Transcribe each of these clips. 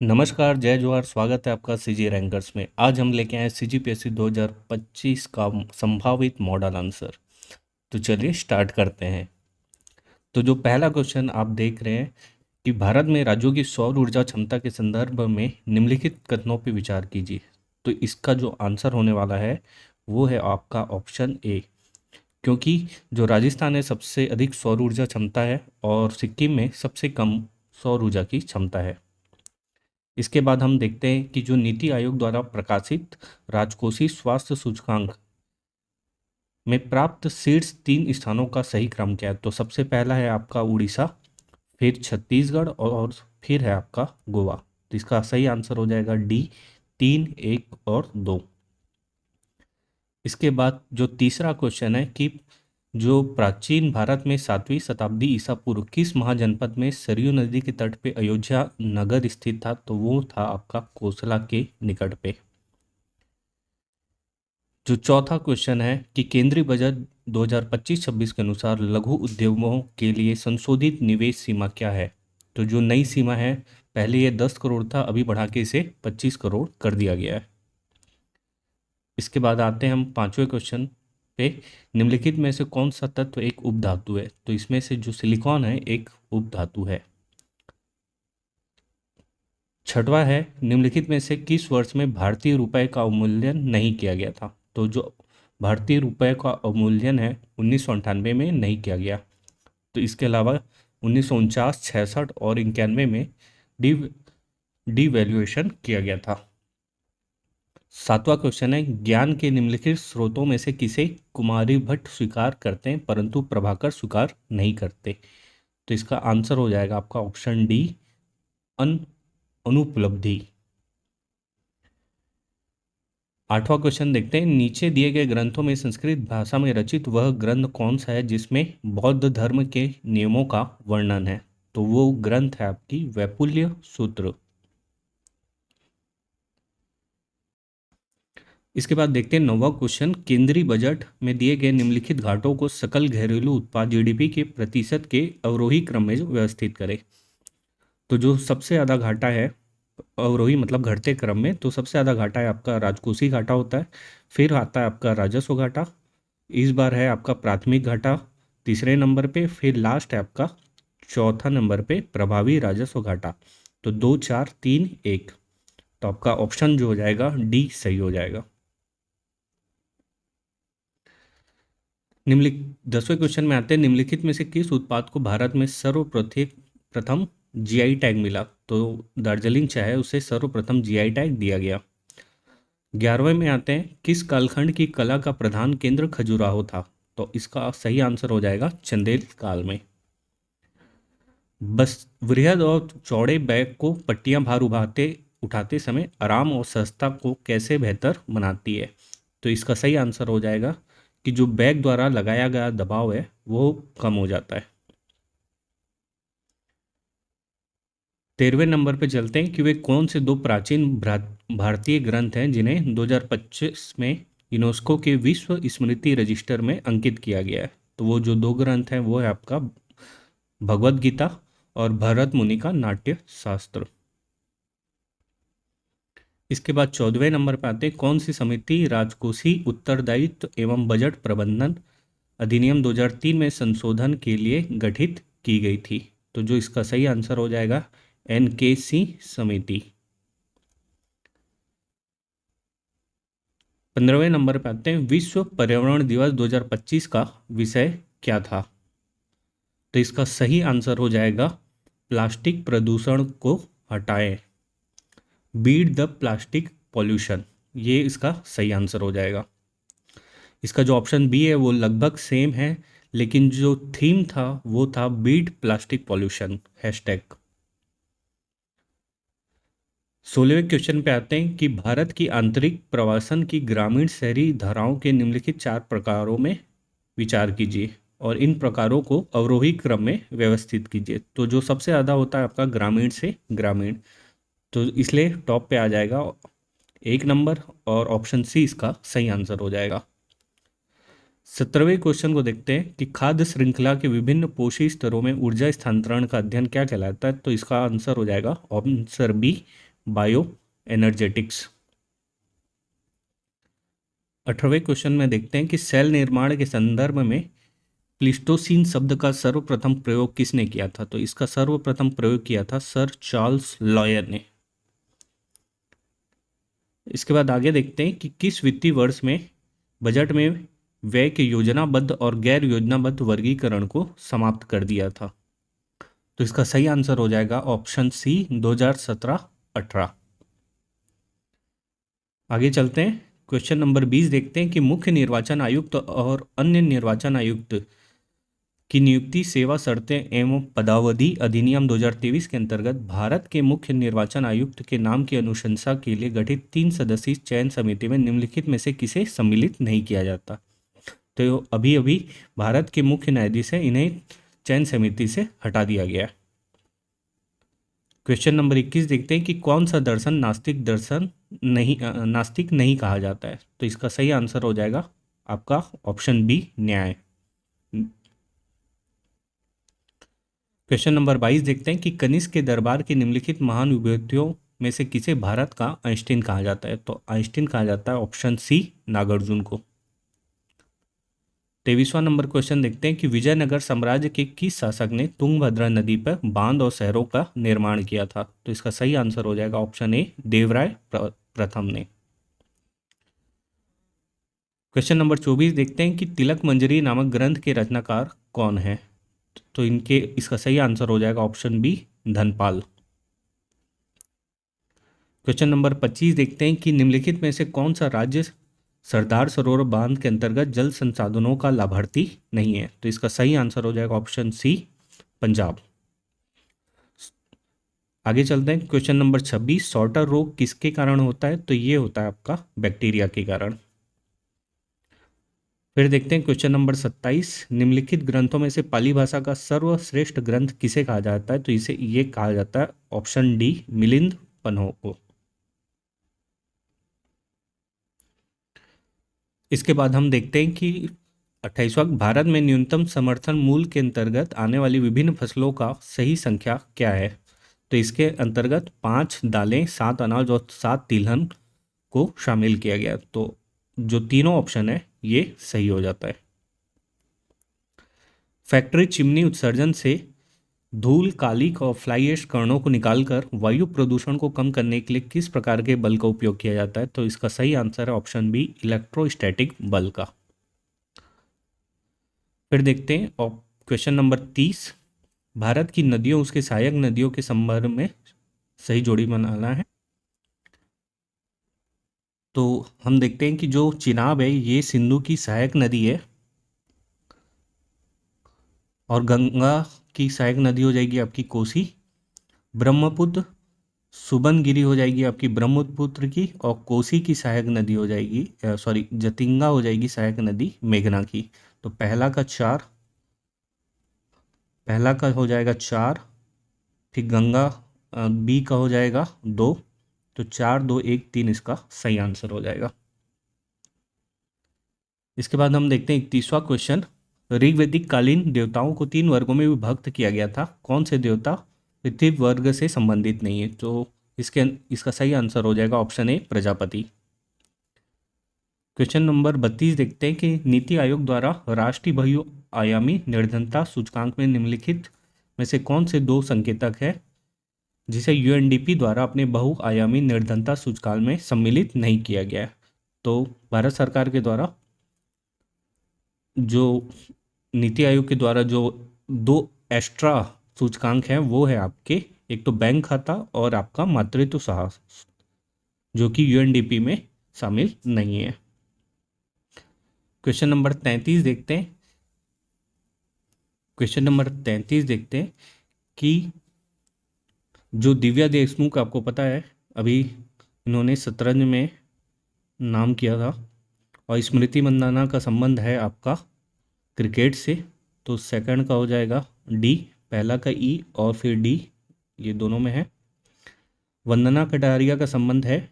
नमस्कार, जय जोहार। स्वागत है आपका सीजी रैंकर्स में। आज हम लेके आए सीजीपीएससी 2025 का संभावित मॉडल आंसर। तो चलिए स्टार्ट करते हैं। तो जो पहला क्वेश्चन आप देख रहे हैं कि भारत में राज्यों की सौर ऊर्जा क्षमता के संदर्भ में निम्नलिखित कथनों पर विचार कीजिए। तो इसका जो आंसर होने वाला है वो है आपका ऑप्शन ए, क्योंकि जो राजस्थान है सबसे अधिक सौर ऊर्जा क्षमता है और सिक्किम में सबसे कम सौर ऊर्जा की क्षमता है। इसके बाद हम देखते हैं कि जो नीति आयोग द्वारा प्रकाशित राजकोषीय स्वास्थ्य सूचकांक में प्राप्त शीर्ष 3 स्थानों का सही क्रम क्या है। तो सबसे पहला है आपका उड़ीसा, फिर छत्तीसगढ़ और फिर है आपका गोवा। तो इसका सही आंसर हो जाएगा डी, 3, 1 और 2। इसके बाद जो तीसरा क्वेश्चन है कि जो प्राचीन भारत में 7वीं शताब्दी ईसा पूर्व किस महाजनपद में सरयू नदी के तट पे अयोध्या नगर स्थित था। तो वो था आपका कोसला के निकट पे। जो चौथा क्वेश्चन है कि केंद्रीय बजट 2025-26 के अनुसार लघु उद्योगों के लिए संशोधित निवेश सीमा क्या है। तो जो नई सीमा है, पहले ये 10 करोड़ था, अभी बढ़ा के इसे 25 करोड़ कर दिया गया है। इसके बाद आते हैं हम पांचवें क्वेश्चन पे। निम्नलिखित में से कौन सा तत्व एक उपधातु है। तो इसमें से जो सिलिकॉन है एक उपधातु है। छठवां है निम्नलिखित में से किस वर्ष में भारतीय रुपए का अवमूल्यन नहीं किया गया था। तो जो भारतीय रुपए का अवमूल्यन है 1998 में नहीं किया गया। तो इसके अलावा 1949, 66 और 91 में डी डिवैल्यूएशन किया गया था। सातवां क्वेश्चन है ज्ञान के निम्नलिखित स्रोतों में से किसे कुमारी भट्ट स्वीकार करते हैं परंतु प्रभाकर स्वीकार नहीं करते। तो इसका आंसर हो जाएगा आपका ऑप्शन डी, अनुपलब्धि। आठवां क्वेश्चन देखते हैं नीचे दिए गए ग्रंथों में संस्कृत भाषा में रचित वह ग्रंथ कौन सा है जिसमें बौद्ध धर्म के नियमों का वर्णन है। तो वो ग्रंथ है आपकी वैपुल्य सूत्र। इसके बाद देखते हैं नौवां क्वेश्चन केंद्रीय बजट में दिए गए निम्नलिखित घाटों को सकल घरेलू उत्पाद जीडीपी के प्रतिशत के अवरोही क्रम में व्यवस्थित करें। तो जो सबसे ज़्यादा घाटा है अवरोही मतलब घटते क्रम में, तो सबसे ज़्यादा घाटा है आपका राजकोषीय घाटा होता है, फिर आता है आपका राजस्व घाटा, इस बार है आपका प्राथमिक घाटा तीसरे नंबर पे, फिर लास्ट है आपका चौथा नंबर पे प्रभावी राजस्व घाटा। तो 2, 4, 3, 1। तो आपका ऑप्शन जो हो जाएगा डी सही हो जाएगा। दसवें क्वेश्चन में आते हैं निम्नलिखित में से किस उत्पाद को भारत में सर्वप्रथम जीआई टैग मिला। तो दार्जिलिंग चाय है उसे सर्वप्रथम जीआई टैग दिया गया। 11वें में आते हैं किस कालखंड की कला का प्रधान केंद्र खजुराहो था। तो इसका सही आंसर हो जाएगा चंदेल काल में। बस वृहद और चौड़े बैग को पट्टियां भार उठाते समय आराम और सस्ता को कैसे बेहतर बनाती है। तो इसका सही आंसर हो जाएगा कि जो बैग द्वारा लगाया गया दबाव है वो कम हो जाता है। 13वें नंबर पे चलते हैं कि वे कौन से दो प्राचीन भारतीय ग्रंथ हैं जिन्हें 2025 में यूनेस्को के विश्व स्मृति रजिस्टर में अंकित किया गया है। तो वो जो दो ग्रंथ हैं वो है आपका भगवत गीता और भरत मुनि का नाट्य शास्त्र। इसके बाद 14वें नंबर पर आते हैं कौन सी समिति राजकोषीय उत्तरदायित्व एवं बजट प्रबंधन अधिनियम 2003 में संशोधन के लिए गठित की गई थी। तो जो इसका सही आंसर हो जाएगा एनकेसी समिति। 15वें नंबर पर आते हैं विश्व पर्यावरण दिवस 2025 का विषय क्या था। तो इसका सही आंसर हो जाएगा प्लास्टिक प्रदूषण को हटाएं, बीट द प्लास्टिक पॉल्यूशन। ये इसका सही आंसर हो जाएगा। इसका जो ऑप्शन बी है वो लगभग सेम है, लेकिन जो थीम था वो था बीट प्लास्टिक पॉल्यूशन हैशटैग। 16वें क्वेश्चन पे आते हैं कि भारत की आंतरिक प्रवासन की ग्रामीण शहरी धाराओं के निम्नलिखित 4 प्रकारों में विचार कीजिए और इन प्रकारों को अवरोही क्रम में व्यवस्थित कीजिए। तो जो सबसे ज़्यादा होता है आपका ग्रामीण से ग्रामीण, तो इसलिए टॉप पे आ जाएगा 1 नंबर और ऑप्शन सी इसका सही आंसर हो जाएगा। 17वें क्वेश्चन को देखते हैं कि खाद्य श्रृंखला के विभिन्न पोषी स्तरों में ऊर्जा स्थानांतरण का अध्ययन क्या कहलाता है। तो इसका आंसर हो जाएगा ऑप्शन बी, बायो एनर्जेटिक्स। 18वें क्वेश्चन में देखते हैं कि सेल निर्माण के संदर्भ में प्लीस्टोसीन शब्द का सर्वप्रथम प्रयोग किसने किया था? तो इसका सर्वप्रथम प्रयोग किया था सर चार्ल्स लॉयर ने। इसके बाद आगे देखते हैं कि किस वित्तीय वर्ष में बजट में व्यय के योजनाबद्ध और गैर योजनाबद्ध वर्गीकरण को समाप्त कर दिया था? तो इसका सही आंसर हो जाएगा ऑप्शन सी 2017-18। आगे चलते हैं, क्वेश्चन नंबर 20 देखते हैं कि मुख्य निर्वाचन आयुक्त और अन्य निर्वाचन आयुक्त की नियुक्ति सेवा शर्तें एवं पदावधि अधिनियम 2023 के अंतर्गत भारत के मुख्य निर्वाचन आयुक्त के नाम की अनुशंसा के लिए गठित 3 सदस्यीय चयन समिति में निम्नलिखित में से किसे सम्मिलित नहीं किया जाता? तो अभी अभी भारत के मुख्य न्यायाधीश है, इन्हें चयन समिति से हटा दिया गया। क्वेश्चन नंबर 21 देखते हैं कि कौन सा दर्शन नास्तिक नहीं कहा जाता है? तो इसका सही आंसर हो जाएगा आपका ऑप्शन बी न्याय। क्वेश्चन नंबर 22 देखते हैं कि कनिष्क के दरबार की निम्नलिखित महान विभूतियों में से किसे भारत का आइंस्टीन कहा जाता है? तो आइंस्टीन कहा जाता है ऑप्शन सी नागार्जुन को। 23वां नंबर क्वेश्चन देखते हैं कि विजयनगर साम्राज्य के किस शासक ने तुंगभद्रा नदी पर बांध और शहरों का निर्माण किया था? तो इसका सही आंसर हो जाएगा ऑप्शन ए देवराय प्रथम ने। क्वेश्चन नंबर 24 देखते हैं कि तिलक मंजरी नामक ग्रंथ के रचनाकार कौन है? तो इसका सही आंसर हो जाएगा option B Dhanpal. Question number 25 देखते हैं कि निम्नलिखित में से कौन सा राज्य सरदार सरोवर बांध के अंतर्गत जल संसाधनों का लाभार्थी नहीं है? तो इसका सही आंसर हो जाएगा ऑप्शन सी पंजाब। आगे चलते हैं, क्वेश्चन नंबर 26 सॉर्टर रोग किसके कारण होता है? तो ये होता है आपका बैक्टीरिया के कारण। फिर देखते हैं क्वेश्चन नंबर 27 निम्नलिखित ग्रंथों में से पाली भाषा का सर्वश्रेष्ठ ग्रंथ किसे कहा जाता है? तो ये कहा जाता है ऑप्शन डी मिलिंद पन्हो को। इसके बाद हम देखते हैं कि 28वां भारत में न्यूनतम समर्थन मूल्य के अंतर्गत आने वाली विभिन्न फसलों का सही संख्या क्या है? तो इसके अंतर्गत 5 दालें, 7 अनाज और 7 तिलहन को शामिल किया गया। तो जो तीनों ऑप्शन है ये सही हो जाता है। फैक्ट्री चिमनी उत्सर्जन से धूल, कालिक और फ्लाई ऐश कणों को निकालकर वायु प्रदूषण को कम करने के लिए किस प्रकार के बल का उपयोग किया जाता है? तो इसका सही आंसर है ऑप्शन बी इलेक्ट्रोस्टैटिक बल का। फिर देखते हैं और क्वेश्चन नंबर 30 भारत की नदियों उसके सहायक नदियों के संदर्भ में सही जोड़ी बनाना है। तो हम देखते हैं कि जो चिनाब है ये सिंधु की सहायक नदी है और गंगा की सहायक नदी हो जाएगी आपकी कोसी। ब्रह्मपुत्र सुबनगिरी हो जाएगी आपकी ब्रह्मपुत्र की, और कोसी की सहायक नदी हो जाएगी जतिंगा हो जाएगी सहायक नदी मेघना की। तो पहला का हो जाएगा 4, फिर गंगा बी का हो जाएगा 2, तो 4 2 1 3 इसका सही आंसर हो जाएगा। इसके बाद हम देखते हैं 31वां क्वेश्चन ऋग्वैदिक कालीन देवताओं को 3 वर्गों में विभक्त किया गया था, कौन से देवता पृथ्वी वर्ग से संबंधित नहीं है? तो इसका सही आंसर हो जाएगा option A Prajapati. Question number 32 देखते हैं कि नीति आयोग द्वारा राष्ट्रीय बहुआयामी निर्धनता सूचकांक में निम्नलिखित में से कौन से 2 संकेतक है जिसे यूएनडीपी द्वारा अपने बहुआयामी निर्धनता सूचकांक में सम्मिलित नहीं किया गया है? तो भारत सरकार के द्वारा जो नीति आयोग के द्वारा जो 2 एक्स्ट्रा सूचकांक हैं वो है आपके, एक तो बैंक खाता और आपका मातृत्व साहस, जो कि यूएनडीपी में शामिल नहीं है। क्वेश्चन नंबर 33 देखते हैं। क्वेश्चन नंबर 33 देखते हैं कि जो दिव्या देशमुख आपको पता है अभी इन्होंने शतरंज में नाम किया था और स्मृति मंदाना का संबंध है आपका क्रिकेट से, तो सेकंड का हो जाएगा डी, पहला का ई और फिर डी, ये दोनों में है। वंदना कटारिया का संबंध है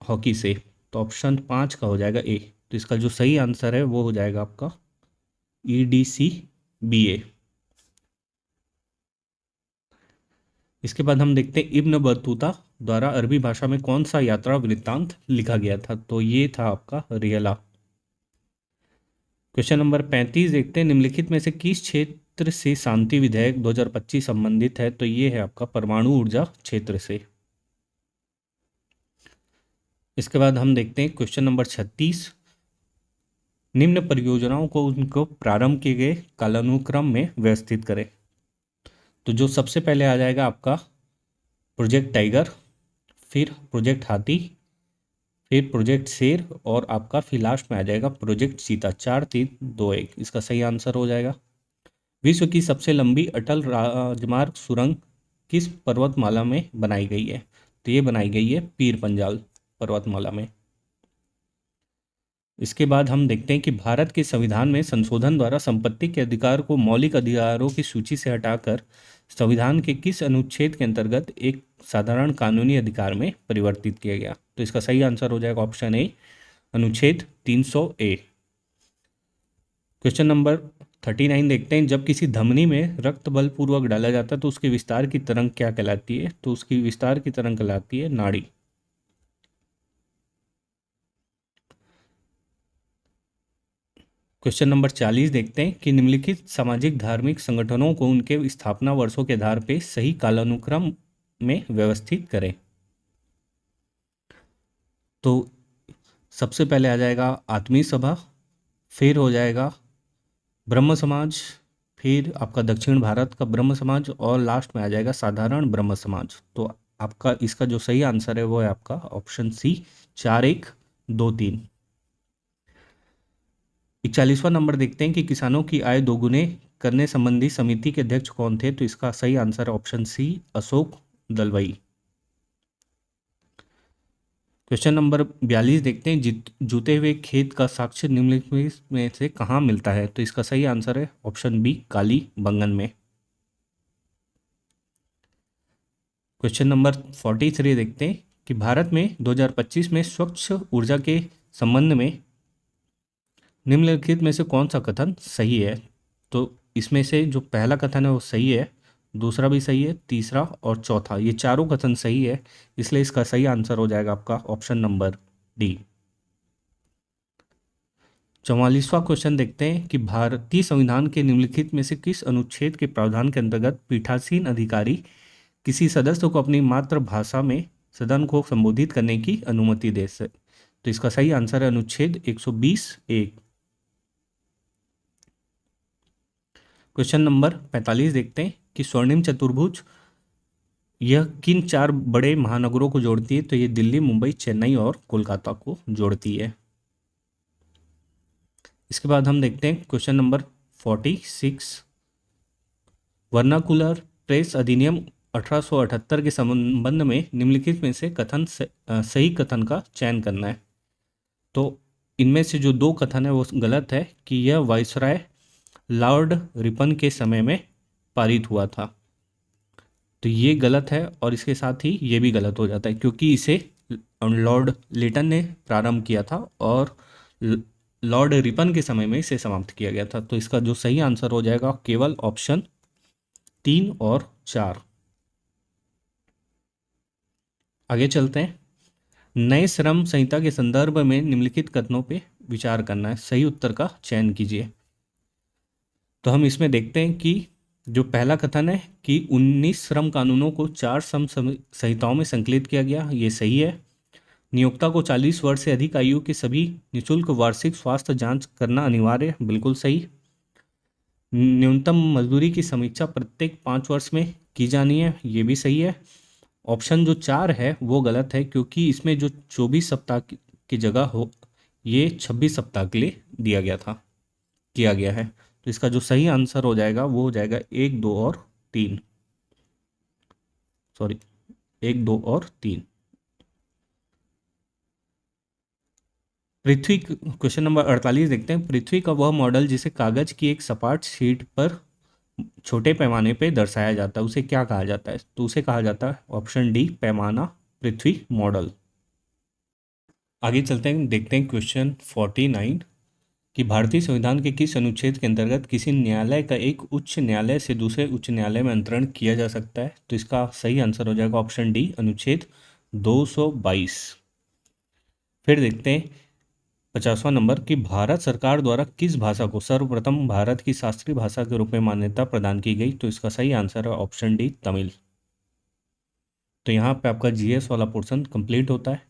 हॉकी से, तो ऑप्शन 5 का हो जाएगा ए। तो इसका जो सही आंसर है वो हो जाएगा आपका EDCBA। इसके बाद हम देखते हैं इब्न बतूता द्वारा अरबी भाषा में कौन सा यात्रा वृत्तांत लिखा गया था, तो ये था आपका रियला। क्वेश्चन नंबर 35 देखते हैं, निम्नलिखित में से किस क्षेत्र से शांति विधेयक 2025 संबंधित है, तो ये है आपका परमाणु ऊर्जा क्षेत्र से। इसके बाद हम देखते हैं क्वेश्चन नंबर 36, निम्न परियोजनाओं को उनको प्रारंभ किए गए कालानुक्रम में व्यवस्थित करें। तो जो सबसे पहले आ जाएगा आपका प्रोजेक्ट टाइगर, फिर प्रोजेक्ट हाथी, फिर प्रोजेक्ट शेर और आपका फिर लास्ट में आ जाएगा प्रोजेक्ट चीता। 4 3 2 1 इसका सही आंसर हो जाएगा। विश्व की सबसे लंबी अटल राजमार्ग सुरंग किस पर्वतमाला में बनाई गई है, तो ये बनाई गई है पीर पंजाल पर्वतमाला में। इसके बाद हम देखते हैं कि भारत के संविधान में संशोधन द्वारा संपत्ति के अधिकार को मौलिक अधिकारों की सूची से हटाकर संविधान के किस अनुच्छेद के अंतर्गत एक साधारण कानूनी अधिकार में परिवर्तित किया गया, तो इसका सही आंसर हो जाएगा ऑप्शन ए, अनुच्छेद 300 ए। क्वेश्चन नंबर 39 देखते हैं, जब किसी धमनी में रक्त बलपूर्वक डाला जाता है तो उसके विस्तार की तरंग क्या कहलाती है, तो उसकी विस्तार की तरंग कहलाती है नाड़ी। क्वेश्चन नंबर 40 देखते हैं कि निम्नलिखित सामाजिक धार्मिक संगठनों को उनके स्थापना वर्षों के आधार पर सही कालानुक्रम में व्यवस्थित करें। तो सबसे पहले आ जाएगा आत्मीय सभा, फिर हो जाएगा ब्रह्म समाज, फिर आपका दक्षिण भारत का ब्रह्म समाज और लास्ट में आ जाएगा साधारण ब्रह्म समाज। तो आपका इसका जो सही आंसर है वो है आपका ऑप्शन सी, 4 1 2 3। 41वां नंबर देखते हैं कि किसानों की आय दोगुने करने संबंधी समिति के अध्यक्ष कौन थे, तो इसका सही आंसर है option C, Ashok Dalwai. Question number 42 देखते हैं, जूते हुए खेत का साक्ष्य निम्नलिखित में से कहाँ मिलता है, तो इसका सही आंसर है ऑप्शन बी, काली बंगन में। क्वेश्चन नंबर 43 देखते हैं कि भारत में 2025 में स्वच्छ ऊर्जा के संबंध में निम्नलिखित में से कौन सा कथन सही है, तो इसमें से जो पहला कथन है वो सही है, दूसरा भी सही है, तीसरा और चौथा, ये चारों कथन सही है, इसलिए इसका सही आंसर हो जाएगा आपका ऑप्शन नंबर डी। 44वां क्वेश्चन देखते हैं कि भारतीय संविधान के निम्नलिखित में से किस अनुच्छेद के प्रावधान के अंतर्गत पीठासीन अधिकारी किसी सदस्य को अपनी मातृभाषा में सदन को संबोधित करने की अनुमति दे सकते, तो इसका सही आंसर है अनुच्छेद 120(1). क्वेश्चन नंबर 45 देखते हैं कि स्वर्णिम चतुर्भुज यह किन 4 बड़े महानगरों को जोड़ती है, तो ये दिल्ली, मुंबई, चेन्नई और कोलकाता को जोड़ती है। इसके बाद हम देखते हैं क्वेश्चन नंबर 46, वर्नाकुलर प्रेस अधिनियम 1878 के संबंध में निम्नलिखित में से सही कथन का चयन करना है। तो इनमें से जो 2 कथन है वो गलत है कि यह वायसराय लॉर्ड रिपन के समय में पारित हुआ था, तो ये गलत है, और इसके साथ ही ये भी गलत हो जाता है क्योंकि इसे लॉर्ड लेटन ने प्रारंभ किया था और लॉर्ड रिपन के समय में इसे समाप्त किया गया था। तो इसका जो सही आंसर हो जाएगा केवल ऑप्शन 3 और 4। आगे चलते हैं, नए श्रम संहिता के संदर्भ में निम्नलिखित कथनों पे विचार करना है, सही उत्तर का चयन कीजिए। तो हम इसमें देखते हैं कि जो पहला कथन है कि 19 श्रम कानूनों को 4 श्रम संहिताओं में संकलित किया गया, ये सही है। नियोक्ता को 40 वर्ष से अधिक आयु के सभी निःशुल्क वार्षिक स्वास्थ्य जांच करना अनिवार्य, बिल्कुल सही। न्यूनतम मजदूरी की समीक्षा प्रत्येक 5 वर्ष में की जानी है, ये भी सही है। ऑप्शन जो 4 है वो गलत है क्योंकि इसमें जो 24 सप्ताह की जगह हो ये 26 सप्ताह के लिए किया गया है। तो इसका जो सही आंसर हो जाएगा वो हो जाएगा 1 2 और 3, सॉरी 1 2 और 3। पृथ्वी, क्वेश्चन नंबर 48 देखते हैं, पृथ्वी का वह मॉडल जिसे कागज की एक सपाट शीट पर छोटे पैमाने पे दर्शाया जाता है उसे क्या कहा जाता है, तो उसे कहा जाता है ऑप्शन डी, पैमाना पृथ्वी मॉडल। आगे चलते हैं, देखते हैं क्वेश्चन 49, कि भारतीय संविधान के किस अनुच्छेद के अंतर्गत किसी न्यायालय का एक उच्च न्यायालय से दूसरे उच्च न्यायालय में अंतरण किया जा सकता है? तो इसका सही आंसर हो जाएगा ऑप्शन डी, अनुच्छेद 222। फिर देखते हैं 50वां नंबर कि भारत सरकार द्वारा किस भाषा को सर्वप्रथम भारत की शास्त्रीय भाषा के रूप में मान्यता प्रदान की गई? तो इसका सही आंसर है ऑप्शन डी, तमिल। तो यहाँ पे आपका जीएस वाला पोर्शन कंप्लीट होता है।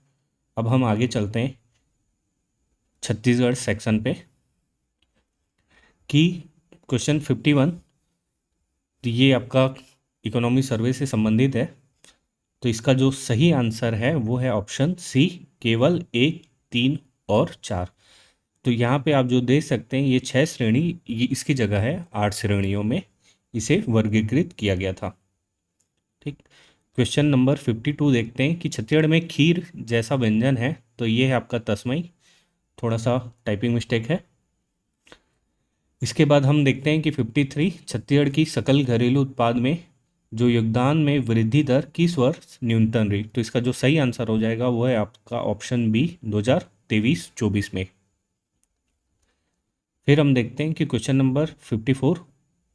अब हम आगे चलते हैं छत्तीसगढ़ सेक्शन पे कि क्वेश्चन 51, तो ये आपका इकोनॉमी सर्वे से संबंधित है। तो इसका जो सही आंसर है वो है ऑप्शन सी, केवल 1, 3 और 4। तो यहाँ पे आप जो देख सकते हैं ये 6 श्रेणी, ये इसकी जगह है 8 श्रेणियों में इसे वर्गीकृत किया गया था। ठीक। क्वेश्चन नंबर 52 देखते हैं कि छत्तीसगढ़ में खीर जैसा व्यंजन है, तो ये है आपका तस्मई। थोड़ा सा टाइपिंग मिस्टेक है। इसके बाद हम देखते हैं कि 53 छत्तीसगढ़ की सकल घरेलू उत्पाद में जो योगदान में वृद्धि दर किस वर्ष न्यूनतम रही? तो इसका जो सही आंसर हो जाएगा वो है आपका ऑप्शन बी, 2023-24 में। फिर हम देखते हैं कि क्वेश्चन नंबर 54,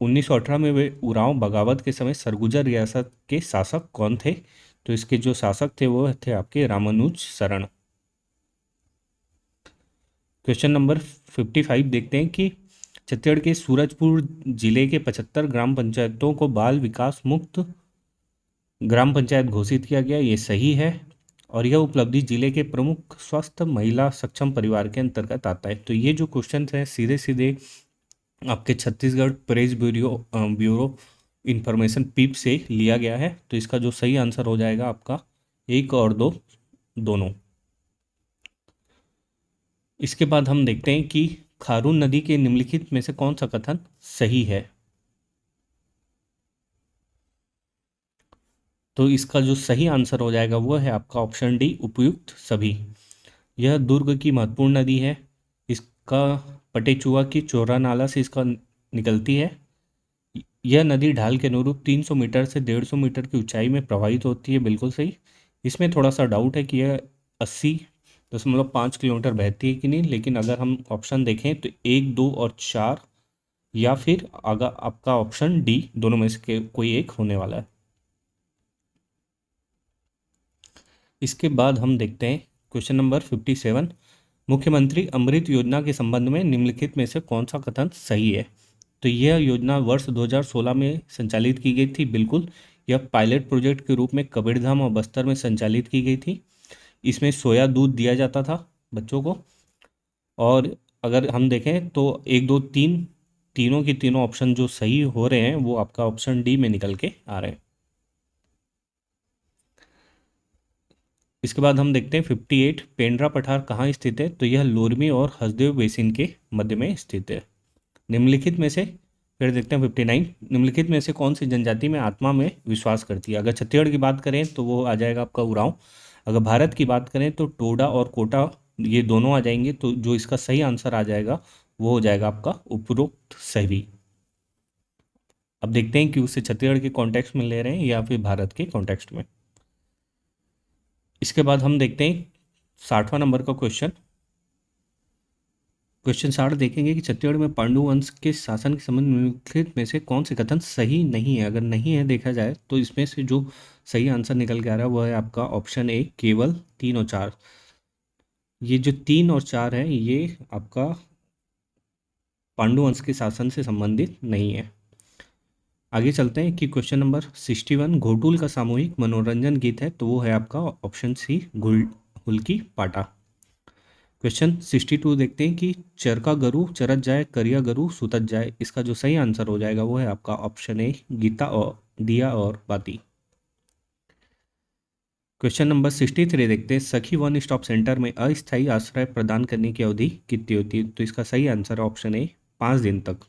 1918 में वे उरांव बगावत के समय सरगुजा रियासत के शासक कौन थे? तो इसके जो शासक थे वो थे आपके रामानुज शरण। क्वेश्चन नंबर 55 देखते हैं कि छत्तीसगढ़ के सूरजपुर जिले के 75 ग्राम पंचायतों को बाल विकास मुक्त ग्राम पंचायत घोषित किया गया, ये सही है। और यह उपलब्धि जिले के प्रमुख स्वस्थ महिला सक्षम परिवार के अंतर्गत आता है। तो ये जो क्वेश्चन हैं सीधे सीधे आपके छत्तीसगढ़ प्रेस ब्यूरो इंफॉर्मेशन पीप से लिया गया है। तो इसका जो सही आंसर हो जाएगा आपका 1 और 2 दोनों। इसके बाद हम देखते हैं कि खारून नदी के निम्नलिखित में से कौन सा कथन सही है? तो इसका जो सही आंसर हो जाएगा वो है आपका ऑप्शन डी, उपयुक्त सभी। यह दुर्ग की महत्वपूर्ण नदी है। इसका पटेचुआ की चोरा नाला से इसका निकलती है। यह नदी ढाल के अनुरूप 300 मीटर से 150 मीटर की ऊंचाई में प्रवाहित होती है, बिल्कुल सही। इसमें थोड़ा सा डाउट है कि यह 80.5 किलोमीटर बहती है कि नहीं, लेकिन अगर हम ऑप्शन देखें तो 1, 2 और 4 या फिर अगर आपका ऑप्शन डी दोनों में से कोई एक होने वाला है। इसके बाद हम देखते हैं क्वेश्चन नंबर 57, मुख्यमंत्री अमृत योजना के संबंध में निम्नलिखित में से कौन सा कथन सही है? तो यह योजना वर्ष 2016 में संचालित की गई थी, बिल्कुल। यह पायलट प्रोजेक्ट के रूप में कबीरधाम और बस्तर में संचालित की गई थी। इसमें सोया दूध दिया जाता था बच्चों को। और अगर हम देखें तो 1, 2, 3 तीनों की तीनों ऑप्शन जो सही हो रहे हैं वो आपका ऑप्शन डी में निकल के आ रहे हैं। इसके बाद हम देखते हैं 58, पेंड्रा पठार कहाँ स्थित है? तो यह लोरमी और हसदेव बेसिन के मध्य में स्थित है। निम्नलिखित में से, फिर देखते हैं 59, निम्नलिखित में से कौन सी जनजाति में आत्मा में विश्वास करती है? अगर छत्तीसगढ़ की बात करें तो वो आ जाएगा आपका उरांव। अगर भारत की बात करें तो टोडा और कोटा, ये दोनों आ जाएंगे। तो जो इसका सही आंसर आ जाएगा वो हो जाएगा आपका उपरोक्त सही। अब देखते हैं कि उसे छत्तीसगढ़ के कॉन्टेक्स्ट में ले रहे हैं या फिर भारत के कॉन्टेक्स्ट में। इसके बाद हम देखते हैं 60वां नंबर का क्वेश्चन 60 देखेंगे कि छत्तीसगढ़ में पांडु वंश के शासन के संबंध में निम्नलिखित में से कौन से कथन सही नहीं है? अगर नहीं है देखा जाए तो इसमें से जो सही आंसर निकल के आ रहा है वो है आपका ऑप्शन ए, केवल 3 और 4। ये जो 3 और 4 है ये आपका पांडु वंश के शासन से संबंधित नहीं है। आगे चलते हैं कि क्वेश्चन नंबर 61, घोटुल का सामूहिक मनोरंजन गीत है, तो वो है आपका ऑप्शन सी, हुल्की पाटा। क्वेश्चन 62 देखते हैं कि चरका गरु चरत जाए, करिया गरु सुतत जाए। इसका जो सही आंसर हो जाएगा वो है आपका ऑप्शन ए, गीता और दिया और बाती। क्वेश्चन नंबर 63 देखते हैं, सखी वन स्टॉप सेंटर में अस्थायी आश्रय प्रदान करने की अवधि कितनी होती है? तो इसका सही आंसर है ऑप्शन ए, 5 दिन तक।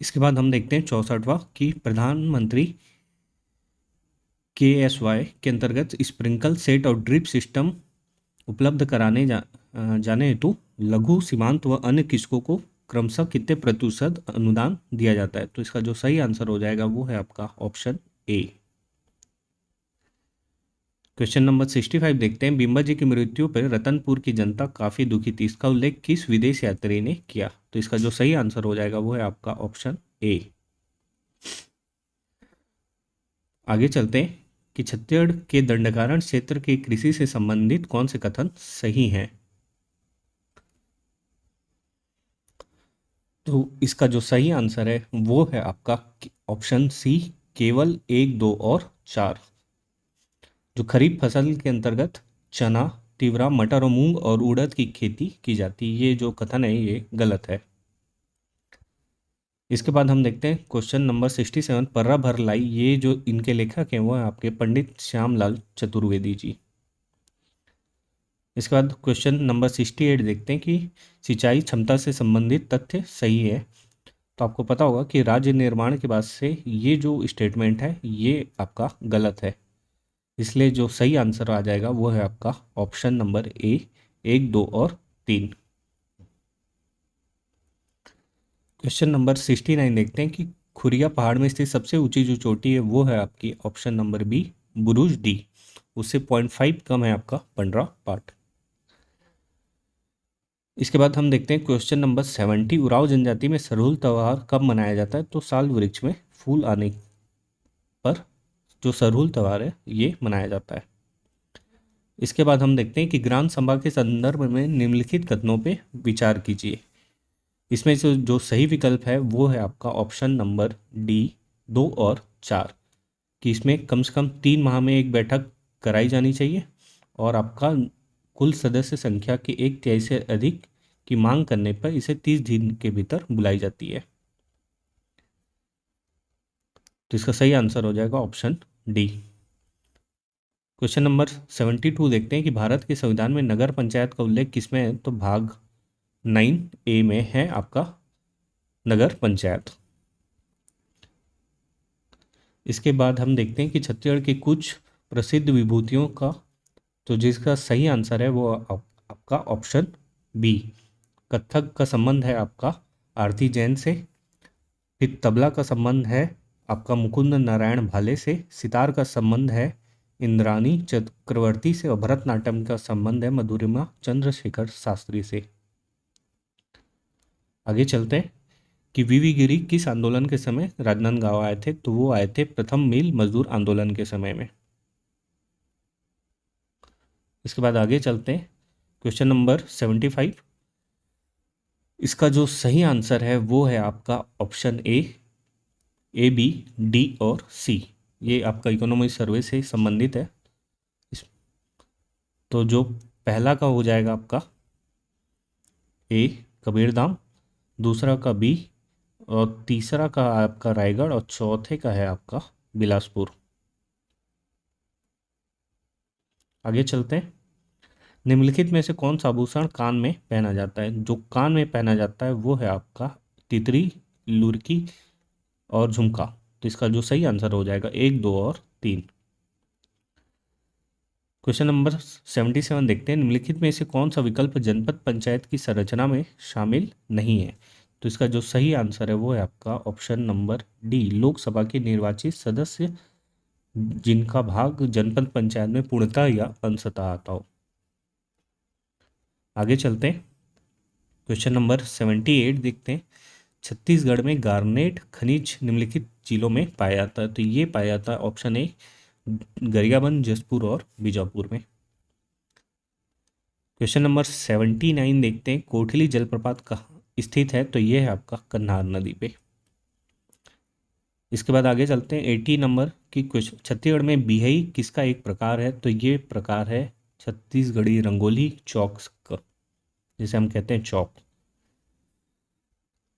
इसके बाद हम देखते हैं 64वां कि प्रधानमंत्री KSY के अंतर्गत स्प्रिंकल सेट और ड्रिप सिस्टम उपलब्ध कराने जाने हेतु लघु सीमांत व अन्य किस्मों को क्रमशः कितने प्रतिशत अनुदान दिया जाता है? तो इसका जो सही आंसर हो जाएगा वो है आपका ऑप्शन ए। क्वेश्चन नंबर 65 देखते हैं। बीमा जी की मृत्यु पर रतनपुर की जनता काफी दुखी थी, इसका उल्लेख किस विदेश यात्री ने किया? तो इसका जो सही आंसर हो जाएगा वो है आपका ऑप्शन ए। आगे चलते हैं कि छत्तीसगढ़ के दंडकारण्य क्षेत्र के कृषि से संबंधित कौन से कथन सही हैं? तो इसका जो सही आंसर है वो है आपका ऑप्शन सी, केवल 1, 2 और 4। जो खरीफ फसल के अंतर्गत चना, तिवरा, मटर और मूंग और उड़द की खेती की जाती है, ये जो कथन है ये गलत है। इसके बाद हम देखते हैं क्वेश्चन नंबर 67, पर्रा भर लाई, ये जो इनके लेखक हैं वो है आपके पंडित श्यामलाल चतुर्वेदी जी। इसके बाद क्वेश्चन नंबर 68 देखते हैं कि सिंचाई क्षमता से संबंधित तथ्य सही है। तो आपको पता होगा कि राज्य निर्माण के बाद से ये जो स्टेटमेंट है ये आपका गलत है, इसलिए जो सही आंसर आ जाएगा वो है आपका ऑप्शन नंबर ए, 1, 2 और 3। क्वेश्चन नंबर 69 देखते हैं कि खुरिया पहाड़ में स्थित सबसे ऊंची जो चोटी है वो है आपकी ऑप्शन नंबर बी, बुरुज डी। उससे 0.5 कम है आपका पंडरा पाठ। इसके बाद हम देखते हैं क्वेश्चन नंबर 70, उराव जनजाति में सरहुल त्योहार कब मनाया जाता है? तो साल वृक्ष में फूल आने पर जो सरहुल त्योहार है ये मनाया जाता है। इसके बाद हम देखते हैं कि ग्राम सभा के संदर्भ में निम्नलिखित कथनों पे विचार कीजिए। इसमें से जो सही विकल्प है वो है आपका ऑप्शन नंबर डी, 2 और 4, कि इसमें कम से कम 3 माह में एक बैठक कराई जानी चाहिए और आपका कुल सदस्य संख्या के 1/3 से अधिक की मांग करने पर इसे 30 दिन के भीतर बुलाई जाती है। तो इसका सही आंसर हो जाएगा ऑप्शन डी। क्वेश्चन नंबर 72 देखते हैं कि भारत के संविधान में नगर पंचायत का उल्लेख किसमें है? तो भाग 9A में है आपका नगर पंचायत। इसके बाद हम देखते हैं कि छत्तीसगढ़ की कुछ प्रसिद्ध विभूतियों का, तो जिसका सही आंसर है वो आपका ऑप्शन बी। कथक का संबंध है आपका आरती जैन से, फिर तबला का संबंध है आपका मुकुंद नारायण भाले से, सितार का संबंध है इंद्रानी चक्रवर्ती से और भरतनाट्यम का संबंध है मधुरिमा चंद्रशेखर शास्त्री से। आगे चलते हैं कि वीवी गिरी किस आंदोलन के समय राजनांदगांव आए थे? तो वो आए थे प्रथम मिल मजदूर आंदोलन के समय में। इसके बाद आगे चलते हैं क्वेश्चन नंबर 75, इसका जो सही आंसर है वो है आपका ऑप्शन ए, बी, डी और सी। ये आपका इकोनॉमिक सर्वे से संबंधित है। तो जो पहला का हो जाएगा आपका ए, कबीरधाम, दूसरा का बी और तीसरा का आपका रायगढ़ और चौथे का है आपका बिलासपुर। आगे चलते हैं, निम्नलिखित में से कौन सा आभूषण कान में पहना जाता है? जो कान में पहना जाता है वो है आपका तितरी, लुरकी और झुमका। तो इसका जो सही आंसर हो जाएगा 1, 2 और 3। क्वेश्चन नंबर 77 देखते हैं, निम्नलिखित में से कौन सा विकल्प जनपद पंचायत की संरचना में शामिल नहीं है? तो इसका जो सही आंसर है वो है आपका ऑप्शन नंबर डी, लोकसभा के निर्वाचित सदस्य जिनका भाग जनपद पंचायत में पूर्णतः या अंशतः आता हो। आगे चलते हैं, क्वेश्चन नंबर 78 देखते हैं, छत्तीसगढ़ में गार्नेट खनिज निम्नलिखित जिलों में पाया जाता है? तो ये पाया जाता है ऑप्शन ए, गरियाबंद, जसपुर और बीजापुर में। क्वेश्चन नंबर 79 देखते हैं, कोठली जलप्रपात कहाँ स्थित है? तो ये है आपका कन्हार नदी पे। इसके बाद आगे चलते हैं 80 नंबर की क्वेश्चन, छत्तीसगढ़ में बिहई किसका एक प्रकार है? तो ये प्रकार है छत्तीसगढ़ी रंगोली चौक का, जिसे हम कहते हैं चौक।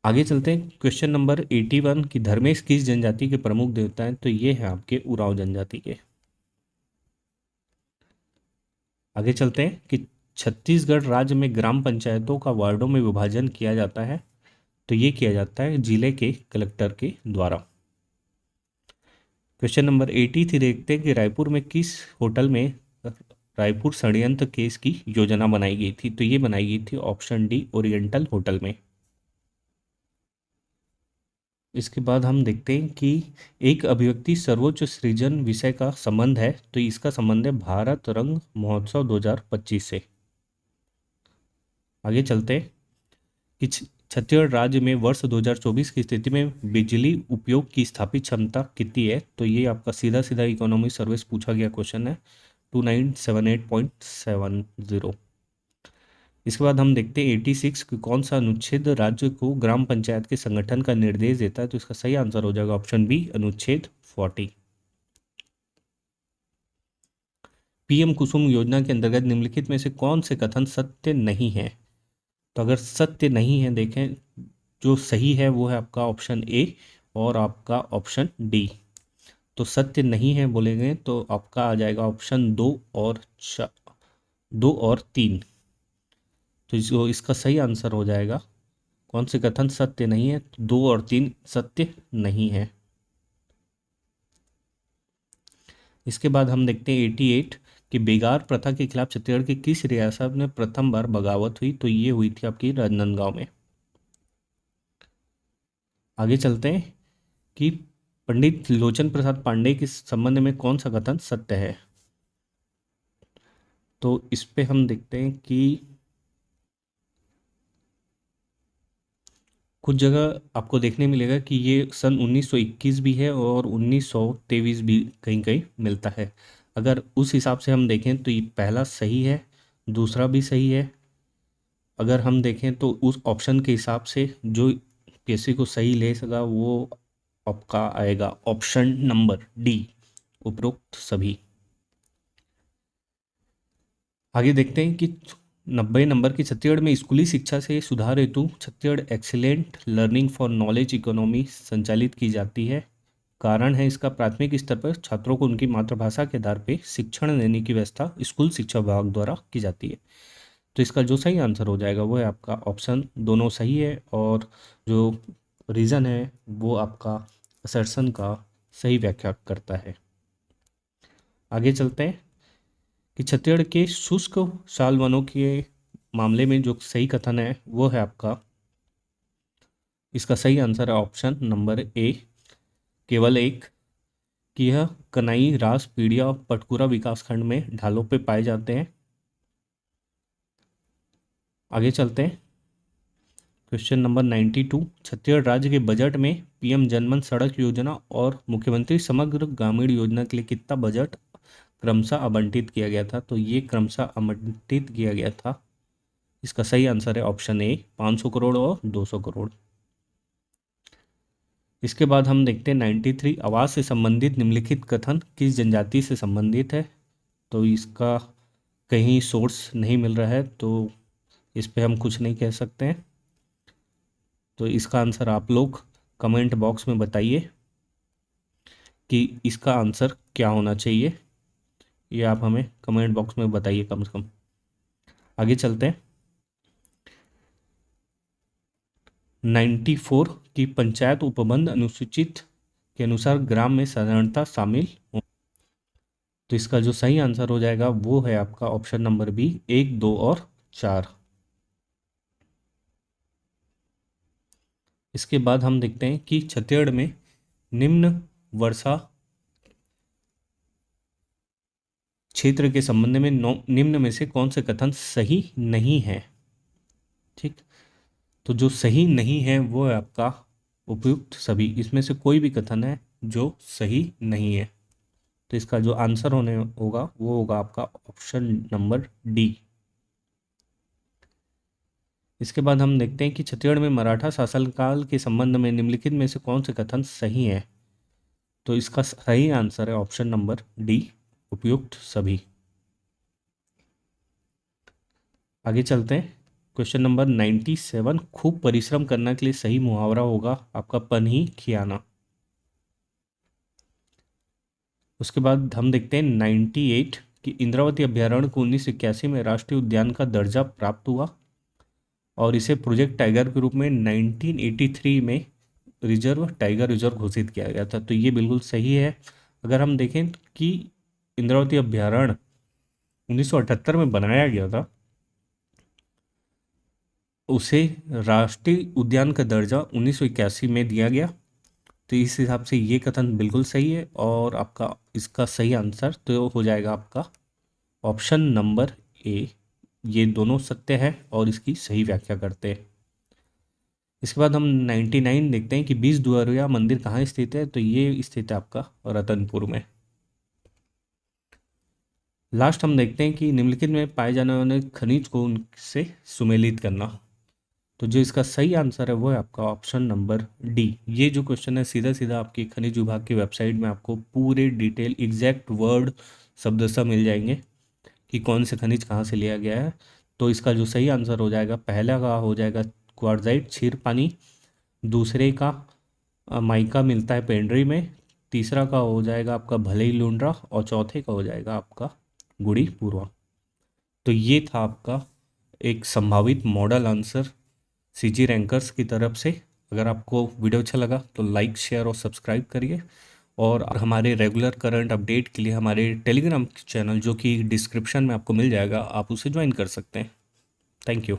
आगे चलते हैं क्वेश्चन नंबर 81 की धर्मेश किस जनजाति के प्रमुख देवता हैं? तो ये है आपके उराव जनजाति के। आगे चलते हैं कि छत्तीसगढ़ राज्य में ग्राम पंचायतों का वार्डों में विभाजन किया जाता है? तो ये किया जाता है जिले के कलेक्टर के द्वारा। क्वेश्चन नंबर 83 देखते हैं कि रायपुर में किस होटल में रायपुर षड्यंत्र केस की योजना बनाई गई थी? तो ये बनाई गई थी ऑप्शन डी, ओरिएंटल होटल में। इसके बाद हम देखते हैं कि एक अभिव्यक्ति सर्वोच्च सृजन विषय का संबंध है, तो इसका संबंध है भारत रंग महोत्सव 2025 से। आगे चलते हैं कि छत्तीसगढ़ राज्य में वर्ष 2024 की स्थिति में बिजली उपयोग की स्थापित क्षमता कितनी है, तो ये आपका सीधा सीधा इकोनॉमी सर्विस पूछा गया क्वेश्चन है, 2978.70। इसके बाद हम देखते हैं 86 कि कौन सा अनुच्छेद राज्य को ग्राम पंचायत के संगठन का निर्देश देता है, तो इसका सही आंसर हो जाएगा ऑप्शन बी, अनुच्छेद 40। पीएम कुसुम योजना के अंतर्गत निम्नलिखित में से कौन से कथन सत्य नहीं है, तो अगर सत्य नहीं है देखें, जो सही है वो है आपका ऑप्शन ए और आपका ऑप्शन डी। तो सत्य नहीं है बोलेंगे तो आपका आ जाएगा ऑप्शन 2 और 3। तो जो इसका सही आंसर हो जाएगा, कौन से कथन सत्य नहीं है, तो 2 और 3 सत्य नहीं है। इसके बाद हम देखते हैं 88 कि बेगार प्रथा के खिलाफ छत्तीसगढ़ की किस रियासत में प्रथम बार बगावत हुई, तो ये हुई थी आपकी राजनांदगांव में। आगे चलते हैं कि पंडित लोचन प्रसाद पांडे के संबंध में कौन सा कथन सत्य है, तो इस पे हम देखते हैं कि कुछ जगह आपको देखने मिलेगा कि ये सन 1921 भी है और 1923 भी कहीं कहीं मिलता है। अगर उस हिसाब से हम देखें तो ये पहला सही है, दूसरा भी सही है। अगर हम देखें तो उस ऑप्शन के हिसाब से जो पीएससी को सही ले सका वो आपका आएगा ऑप्शन नंबर डी, उपरोक्त सभी। आगे देखते हैं कि 90 नंबर की छत्तीसगढ़ में स्कूली शिक्षा से सुधार हेतु Chhattisgarh excellent learning for knowledge economy संचालित की जाती है। कारण है इसका, प्राथमिक स्तर पर छात्रों को उनकी मातृभाषा के आधार पर शिक्षण देने की व्यवस्था स्कूल शिक्षा विभाग द्वारा की जाती है। तो इसका जो सही आंसर हो जाएगा वो है आपका ऑप्शन दोनों सही है, और जो रीज़न है वो आपका असर्शन का सही व्याख्या करता है। आगे चलते हैं कि छत्तीसगढ़ के शुष्क शाल वनों के मामले में जो सही कथन है वो है आपका, इसका सही आंसर है ऑप्शन नंबर ए, केवल एक, कि यह कनाई, रास, पीड़िया और पटकुरा विकासखंड में ढालों पे पाए जाते हैं। आगे चलते हैं क्वेश्चन नंबर 92, छत्तीसगढ़ राज्य के बजट में पीएम जनमन सड़क योजना और मुख्यमंत्री समग्र ग्रामीण योजना के लिए कितना बजट क्रमशः आवंटित किया गया था, तो ये क्रमशः आवंटित किया गया था। इसका सही आंसर है ऑप्शन ए, 500 करोड़ और 200 करोड़। इसके बाद हम देखते हैं 93, आवास से संबंधित निम्नलिखित कथन किस जनजाति से संबंधित है, तो इसका कहीं सोर्स नहीं मिल रहा है तो इस पे हम कुछ नहीं कह सकते हैं। तो इसका आंसर आप लोग कमेंट बॉक्स में बताइए कि इसका आंसर क्या होना चाहिए, ये आप हमें कमेंट बॉक्स में बताइए कम से कम। आगे चलते हैं 94 की पंचायत उपबंध अनुसूचित के अनुसार ग्राम में साधारणता शामिल हो, तो इसका जो सही आंसर हो जाएगा वो है आपका ऑप्शन नंबर बी, 1, 2 और 4। इसके बाद हम देखते हैं कि छत्तीसगढ़ में निम्न वर्षा क्षेत्र के संबंध में निम्न में से कौन से कथन सही नहीं है। ठीक, तो जो सही नहीं है वो है आपका उपयुक्त सभी, इसमें से कोई भी कथन है जो सही नहीं है, तो इसका जो आंसर होने होगा वो होगा आपका ऑप्शन नंबर डी। इसके बाद हम देखते हैं कि छत्तीसगढ़ में मराठा शासनकाल के संबंध में निम्नलिखित में से कौन से कथन सही है, तो इसका सही आंसर है ऑप्शन नंबर डी, उपयुक्त सभी। आगे चलते हैं क्वेश्चन नंबर 97, खूब परिश्रम करने के लिए सही मुहावरा होगा आपका पन ही खियाना। उसके बाद हम देखते हैं 98 कि इंद्रावती अभ्यारण्य को 1981 में राष्ट्रीय उद्यान का दर्जा प्राप्त हुआ और इसे प्रोजेक्ट टाइगर के रूप में 1983 में रिजर्व टाइगर रिजर्व घोषित किया गया था, तो ये बिल्कुल सही है। अगर हम देखें कि इंद्रावती अभ्यारण्य 1978 में बनाया गया था, उसे राष्ट्रीय उद्यान का दर्जा 1981 में दिया गया तो इस हिसाब से ये कथन बिल्कुल सही है और आपका इसका सही आंसर तो हो जाएगा आपका ऑप्शन नंबर ए। ये दोनों सत्य है और इसकी सही व्याख्या करते हैं। इसके बाद हम 99 देखते हैं कि 20 दुआरिया मंदिर कहाँ स्थित है। तो ये स्थित है आपका रतनपुर में। लास्ट हम देखते हैं कि निम्नलिखित में पाए जाने वाले खनिज को उनसे सुमेलित करना। तो जो इसका सही आंसर है वो है आपका ऑप्शन नंबर डी। ये जो क्वेश्चन है सीधा सीधा आपकी खनिज विभाग की वेबसाइट में आपको पूरे डिटेल एग्जैक्ट वर्ड शब्द सब मिल जाएंगे कि कौन से खनिज कहाँ से लिया गया है। तो इसका जो सही आंसर हो जाएगा, पहला का हो जाएगा क्वार्जाइट क्षीर पानी, दूसरे का माइका मिलता है पेंड्री में, तीसरा का हो जाएगा आपका भलई लुंड्रा और चौथे का हो जाएगा आपका गुड़ी पूर्वा। तो ये था आपका एक संभावित मॉडल आंसर सीजी रैंकर्स की तरफ से। अगर आपको वीडियो अच्छा लगा तो लाइक शेयर और सब्सक्राइब करिए और हमारे रेगुलर करंट अपडेट के लिए हमारे टेलीग्राम चैनल जो कि डिस्क्रिप्शन में आपको मिल जाएगा, आप उसे ज्वाइन कर सकते हैं। Thank you.